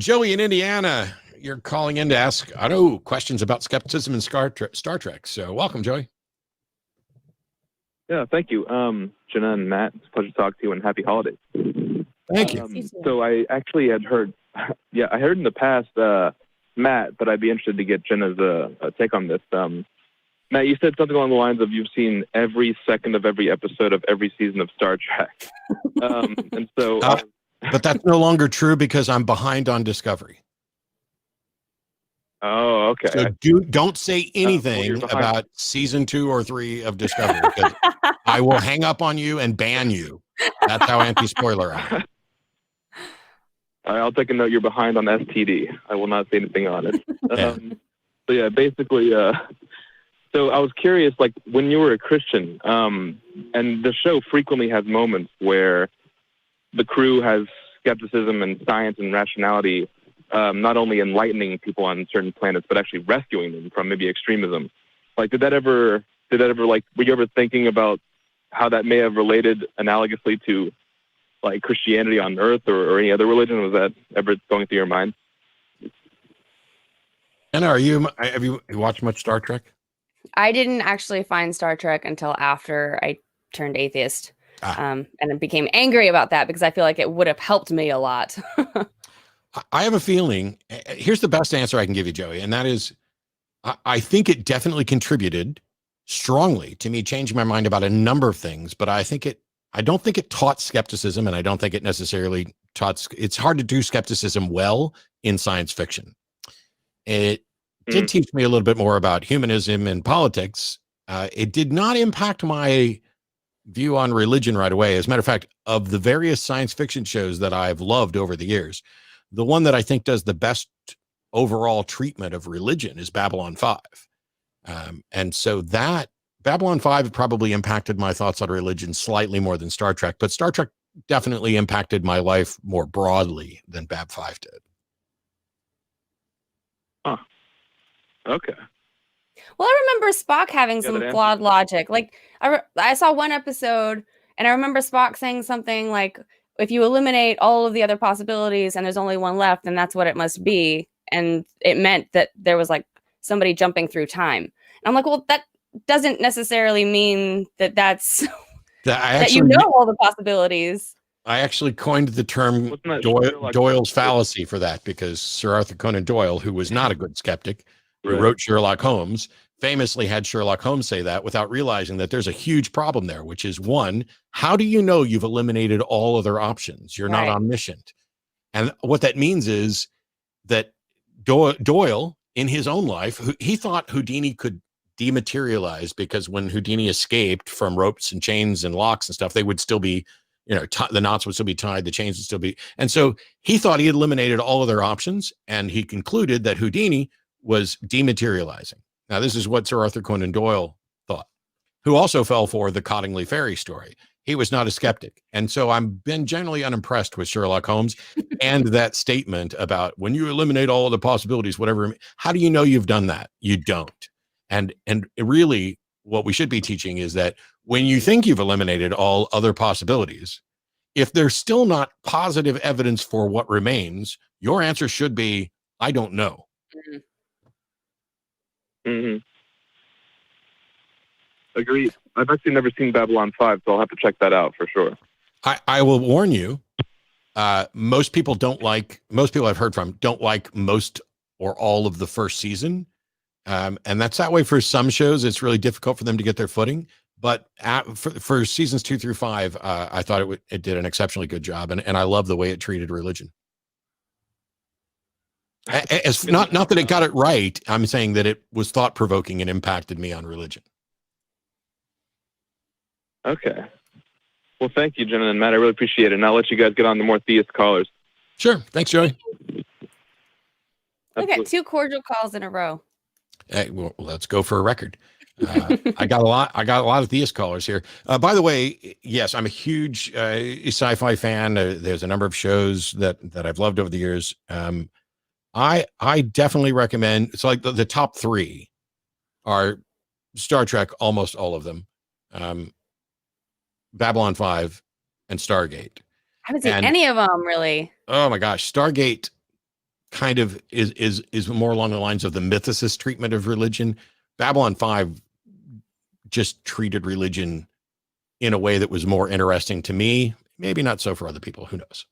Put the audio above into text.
Joey in Indiana, you're calling in to ask, I know, questions about skepticism in Star Trek. So welcome, Joey. Yeah, thank you. Jenna and Matt, it's a pleasure to talk to you, and happy holidays. Thank you. So I actually had heard, I heard in the past, Matt, but I'd be interested to get Jenna's take on this. Matt, you said something along the lines of you've seen every second of every episode of every season of Star Trek. And so... but that's no longer true because I'm behind on Discovery. Oh, okay. So don't say anything about season 2 or 3 of Discovery because I will hang up on you and ban you. That's how anti-spoiler I am. I'll take a note. You're behind on STD. I will not say anything on it. Yeah. So yeah, basically, so I was curious, like when you were a Christian, and the show frequently has moments where the crew has skepticism and science and rationality, not only enlightening people on certain planets, but actually rescuing them from maybe extremism. Like, did that ever like, were you ever thinking about how that may have related analogously to like Christianity on Earth or any other religion? Was that ever going through your mind? Anna, have you watched much Star Trek? I didn't actually find Star Trek until after I turned atheist. And I became angry about that because I feel like it would have helped me a lot. I have a feeling, here's the best answer I can give you, Joey, and that is, I think it definitely contributed strongly to me changing my mind about a number of things, but I don't think it taught skepticism, and I don't think it necessarily taught, it's hard to do skepticism well in science fiction. It did teach me a little bit more about humanism and politics. It did not impact my view on religion right away. As a matter of fact, of the various science fiction shows that I've loved over the years, the one that I think does the best overall treatment of religion is Babylon 5. And so that Babylon 5 probably impacted my thoughts on religion slightly more than Star Trek, but Star Trek definitely impacted my life more broadly than Bab 5 did. Huh. Okay. Well, I remember Spock having some flawed logic. Like, I saw one episode, and I remember Spock saying something like, if you eliminate all of the other possibilities and there's only one left, then that's what it must be. And it meant that there was, like, somebody jumping through time. And I'm like, well, that doesn't necessarily mean that that's... that you know all the possibilities. I actually coined the term Doyle's fallacy for that, because Sir Arthur Conan Doyle, who was not a good skeptic, who wrote Sherlock Holmes, famously had Sherlock Holmes say that without realizing that there's a huge problem there, which is, one, how do you know you've eliminated all other options? You're not omniscient. And what that means is that Doyle, in his own life, he thought Houdini could dematerialize, because when Houdini escaped from ropes and chains and locks and stuff, they would still be, the knots would still be tied, the chains would still be. And so he thought he had eliminated all other options, and he concluded that Houdini was dematerializing. Now, this is what Sir Arthur Conan Doyle thought, who also fell for the Cottingley Fairy story. He was not a skeptic. And so I've been generally unimpressed with Sherlock Holmes and that statement about when you eliminate all of the possibilities, whatever. How do you know you've done that? You don't. And really what we should be teaching is that when you think you've eliminated all other possibilities, if there's still not positive evidence for what remains, your answer should be, I don't know. Agreed. I've actually never seen Babylon 5, so I'll have to check that out for sure. I will warn you, most people I've heard from don't like most or all of the first season. And that's that way for some shows. It's really difficult for them to get their footing. But for seasons 2 through 5, I thought it did an exceptionally good job. And I love the way it treated religion. As not that it got it right. I'm saying that it was thought-provoking and impacted me on religion. Okay. Well, thank you, Jenna and Matt. I really appreciate it. And I'll let you guys get on to more theist callers. Sure. Thanks, Joey. Look at 2 cordial calls in a row. Hey, well, let's go for a record. I got a lot of theist callers here. By the way, yes, I'm a huge sci-fi fan. There's a number of shows that I've loved over the years. I definitely recommend. It's like the top 3 are Star Trek, almost all of them. Babylon 5 and Stargate. I haven't seen any of them, really. Oh my gosh, Stargate kind of is more along the lines of the mythicist treatment of religion. Babylon 5 just treated religion in a way that was more interesting to me. Maybe not so for other people. Who knows?